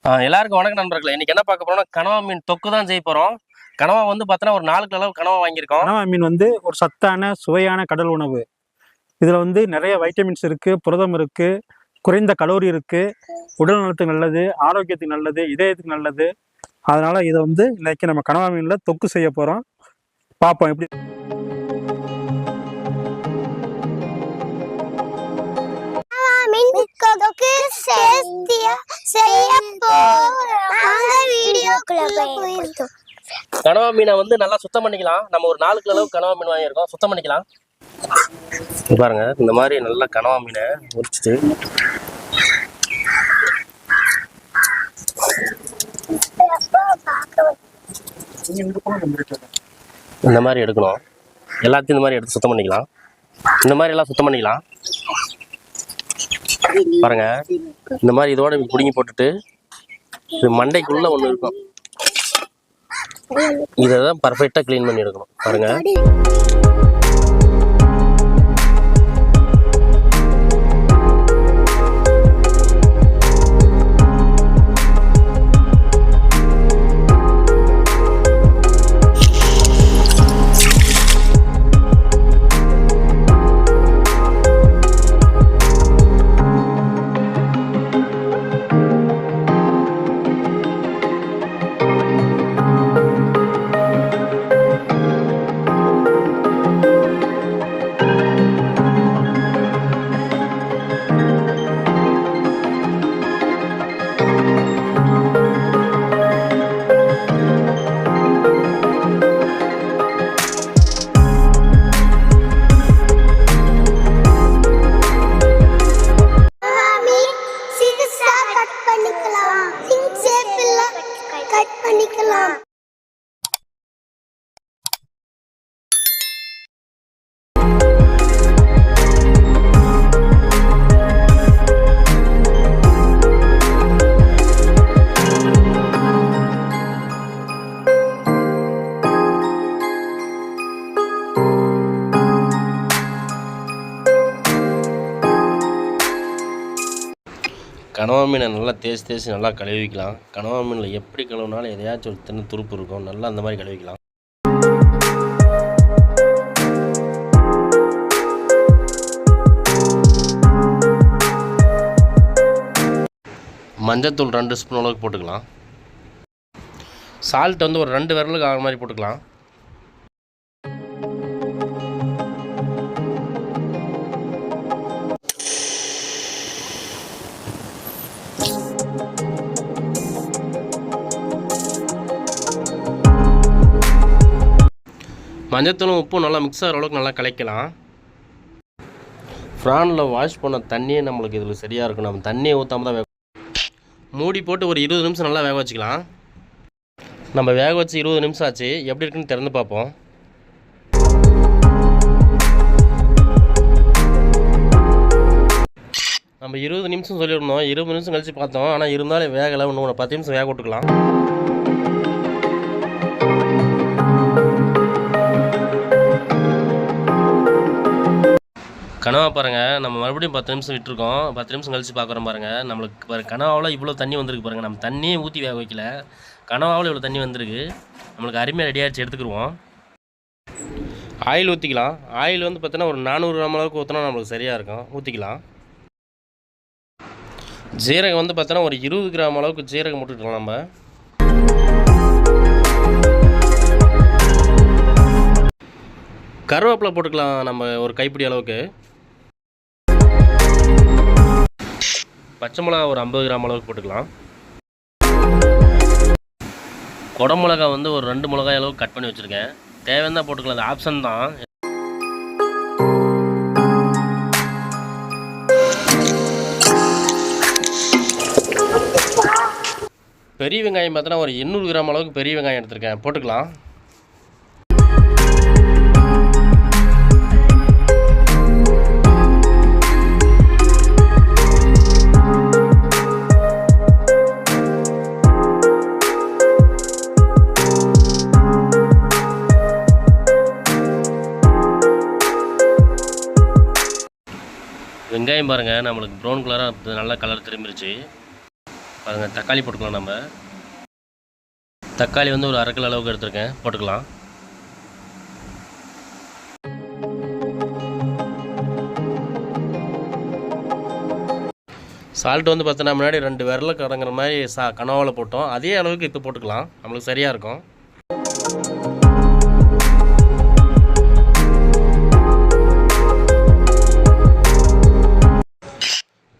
எல்லாருக்கும் வணக்கம் நண்பர்களே. இன்னைக்கு என்ன பார்க்க போறோம்னா கனவா மீன் தொக்கு தான் செய்ய போறோம். கனவா வந்து பார்த்தோன்னா ஒரு 4 கிலோ கனவா வாங்கியிருக்கோம். கனவா மீன் வந்து ஒரு சத்தான சுவையான கடல் உணவு. இதில் வந்து நிறைய வைட்டமின்ஸ் இருக்குது, புரதம் இருக்குது, குறைந்த கலோரி இருக்குது, உடல் நலத்துக்கு நல்லது, ஆரோக்கியத்துக்கு நல்லது, இதயத்துக்கு நல்லது. அதனால் இதை வந்து இன்னைக்கு நம்ம கனவா மீனில் தொக்கு செய்ய போகிறோம். பார்ப்போம் எப்படி. கனவா மீனை வந்து நல்லா சுத்தம் பண்ணிக்கலாம். நம்ம ஒரு 4 கிலோ கனவா மீன் வாங்கியிருக்கோம், சுத்தம் பண்ணிக்கலாம். பாருங்க, இந்த மாதிரி நல்லா கனவா மீனை உரிச்சிட்டு இந்த மாதிரி எடுக்கணும். எல்லாத்தையும் இந்த மாதிரி எடுத்து சுத்தம் பண்ணிக்கலாம். இந்த மாதிரி எல்லாம் சுத்தம் பண்ணிக்கலாம். பாருங்க, இந்த மாதிரி இதோட பிடுங்கி போட்டுட்டு இது மண்டைக்குள்ள ஒண்ணு இருக்கும், இதான் பர்ஃபெக்டா கிளீன் பண்ணி எடுக்கணும். பாருங்க, கனவா மீனை நல்லா தேய்ச்சி நல்லா கழுவிக்கலாம். கனவா மீனில் எப்படி கழுவினாலும் எதையாச்சும் ஒரு தின்னு துருப்பு இருக்கும், நல்லா அந்த மாதிரி கழுவிக்கலாம். மஞ்சத்தூள் 2 ஸ்பூன் அளவுக்கு போட்டுக்கலாம். சால்ட் வந்து ஒரு 2 விரலுக்கு ஆகிற மாதிரி போட்டுக்கலாம். மஞ்சத்தூளும் உப்பும் நல்லா மிக்ஸ் ஆகிற அளவுக்கு நல்லா கலக்கலாம். ஃப்ரானில் வாஷ் பண்ண தண்ணியே நம்மளுக்கு இதில் சரியாக இருக்கும். நம்ம தண்ணியை ஊற்றாம தான் மூடி போட்டு ஒரு 20 நிமிஷம் நல்லா வேக வச்சுக்கலாம். நம்ம வேக வச்சு 20 நிமிஷம் ஆச்சு. எப்படி இருக்குன்னு திறந்து பார்ப்போம். நம்ம 20 நிமிஷம் சொல்லியிருந்தோம், 20 நிமிஷம் கழித்து பார்த்தோம். ஆனால் இருந்தாலும் வேகலை. இன்னும் 10 நிமிஷம் வேக விட்டுக்கலாம். கனவா பாருங்கள், நம்ம மறுபடியும் 10 நிமிஷம் விட்டுருக்கோம். 10 நிமிஷம் கழித்து பார்க்குறோம் பாருங்கள். நம்மளுக்கு பாருங்கள், கனவாவில் இவ்வளோ தண்ணி வந்திருக்கு பாருங்கள். நம்ம தண்ணியே ஊற்றி வேக வைக்கல, கனவாவில் இவ்வளோ தண்ணி வந்திருக்கு. நம்மளுக்கு அருமையாக ரெடி ஆகிடுச்சு, எடுத்துக்கிடுவோம். ஆயில் ஊற்றிக்கலாம். ஆயில் வந்து பார்த்தீங்கன்னா ஒரு 400 கிராம் அளவுக்கு ஊற்றினா நம்மளுக்கு சரியாக இருக்கும், ஊற்றிக்கலாம். ஜீரகம் வந்து பார்த்தோன்னா ஒரு 20 கிராம் அளவுக்கு ஜீரகம் போட்டுக்கலாம். நம்ம கருவேப்பிலை போட்டுக்கலாம். நம்ம ஒரு கைப்பிடி அளவுக்கு. பச்சை மிளகா ஒரு 50 கிராம் அளவுக்கு போட்டுக்கலாம். கொடை மிளகா வந்து ஒரு 2 மிளகாய் அளவுக்கு கட் பண்ணி வச்சுருக்கேன். தேவையான தான் போட்டுக்கலாம், அது ஆப்ஷன் தான். பெரிய வெங்காயம் பார்த்தோன்னா ஒரு 800 கிராம் அளவுக்கு பெரிய வெங்காயம் எடுத்துருக்கேன், போட்டுக்கலாம். வெங்காயம் பாருங்கள், நம்மளுக்கு ப்ரௌன் கலராக நல்லா கலர் திரும்பிடுச்சு. பாருங்கள் தக்காளி போட்டுக்கலாம். நம்ம தக்காளி வந்து ஒரு 1/2 கிலோ அளவுக்கு எடுத்துருக்கேன், போட்டுக்கலாம். சால்ட் வந்து பார்த்தோன்னா முன்னாடி 2 விரலுக்கு அடங்குற மாதிரி கனவாவில் போட்டோம், அதே அளவுக்கு இப்போ போட்டுக்கலாம், நம்மளுக்கு சரியாக இருக்கும்.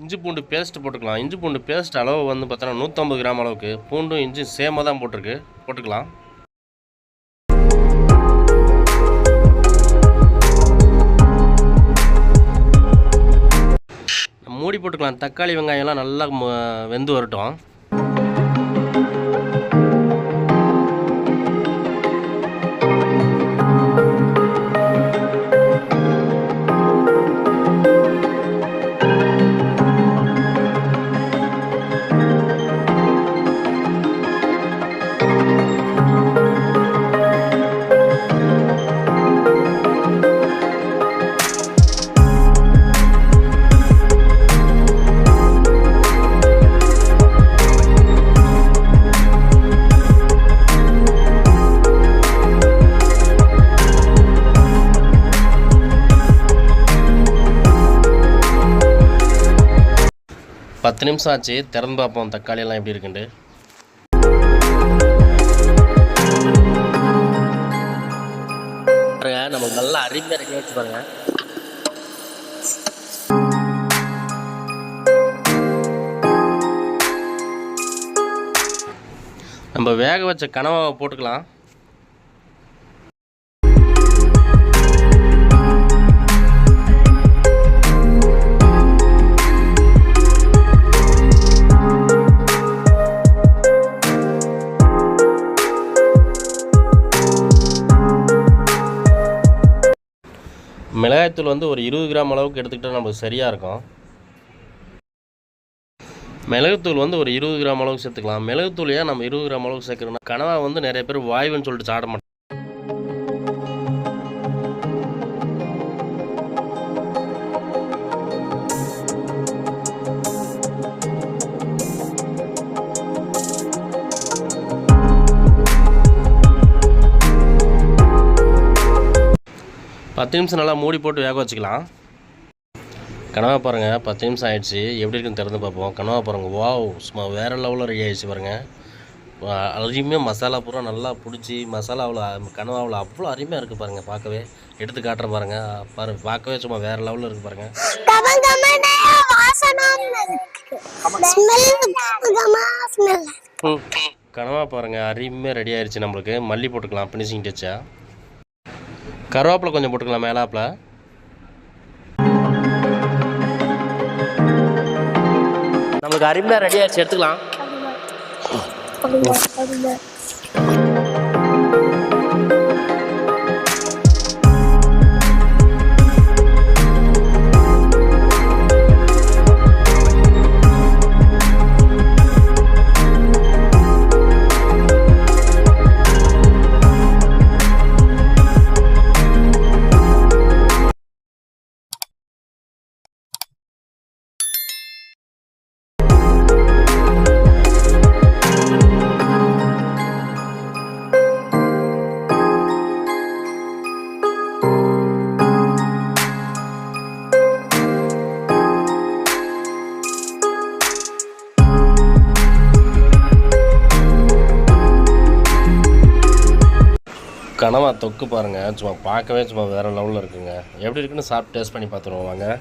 இஞ்சி பூண்டு பேஸ்ட்டு போட்டுக்கலாம். இஞ்சி பூண்டு பேஸ்ட் அளவு வந்து பார்த்தோன்னா 150 கிராம் அளவுக்கு. பூண்டும் இஞ்சி சேமாக தான் போட்டிருக்கு, போட்டுக்கலாம். மூடி போட்டுக்கலாம். தக்காளி வெங்காயம்லாம் நல்லா வெந்து வரட்டும். பத்து நிமிஷம் ஆச்சு, திறந்து பார்ப்போம் தக்காளியெல்லாம் எப்படி இருக்குண்டு. பாருங்க, நமக்கு நல்லா அருமையாக ரெடி ஆகிடுச்சு பாருங்க. நம்ம வேக வச்ச கனவாவை போட்டுக்கலாம். மிளகாய்த்தூள் வந்து ஒரு 20 கிராம் அளவுக்கு எடுத்துக்கிட்டால் நமக்கு சரியாக இருக்கும். மிளகுத்தூள் வந்து ஒரு 20 கிராம் அளவுக்கு சேர்த்துக்கலாம். மிளகுத்தூள் ஏன் நம்ம 20 கிராம் அளவுக்கு சேர்க்குறோன்னா, கனவா வந்து நிறைய பேர் வாய்வுன்னு சொல்லிட்டு சாப்பிட மாட்டோம். பத்து நிமிஷம் நல்லா மூடி போட்டு வேக வச்சுக்கலாம். கனவா பாருங்கள், 10 நிமிஷம் ஆகிடுச்சு. எப்படி இருக்குன்னு திறந்து பார்ப்போம். கனவா பாருங்கள், வாவ், சும்மா வேறு லெவலில் ரெடி ஆகிடுச்சு பாருங்கள். அருமையாக மசாலா பூரா நல்லா பிடிச்சி மசாலாவில் கனவாவில் அவ்வளோ அருமையாக இருக்குது பாருங்கள். பார்க்கவே எடுத்து காட்டுறேன் பாருங்கள். பார்க்கவே சும்மா வேறு லெவலில் இருக்குது பாருங்கள். கனவா பாருங்கள், அருமையாக ரெடி ஆகிடுச்சு. நம்மளுக்கு மல்லி போட்டுக்கலாம், ஃபினிஷிங் டச்சா. கருவேப்பிலை கொஞ்சம் போட்டுக்கலாம் மேலாப்பில். நம்மளுக்கு அருமையாக ரெடி ஆகிடுச்சு, எடுத்துக்கலாம். கனவா தொக்கு பாருங்கள், சும்மா பார்க்கவே சும்மா வேறு லெவலில் இருக்குங்க. எப்படி இருக்குன்னு சாப்பிட்டு டேஸ்ட் பண்ணி பார்த்துருவோம் வாங்க.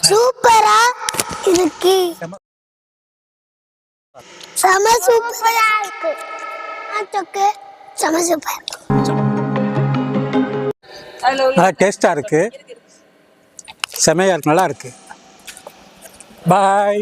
சூப்பரா இருக்கு. செம சூப்பரா இருக்கு. தொக்கு செம சூப்பர். நல்லா டேஸ்டா இருக்கு, செமையா இருக்கு, நல்லா இருக்கு. பாய்.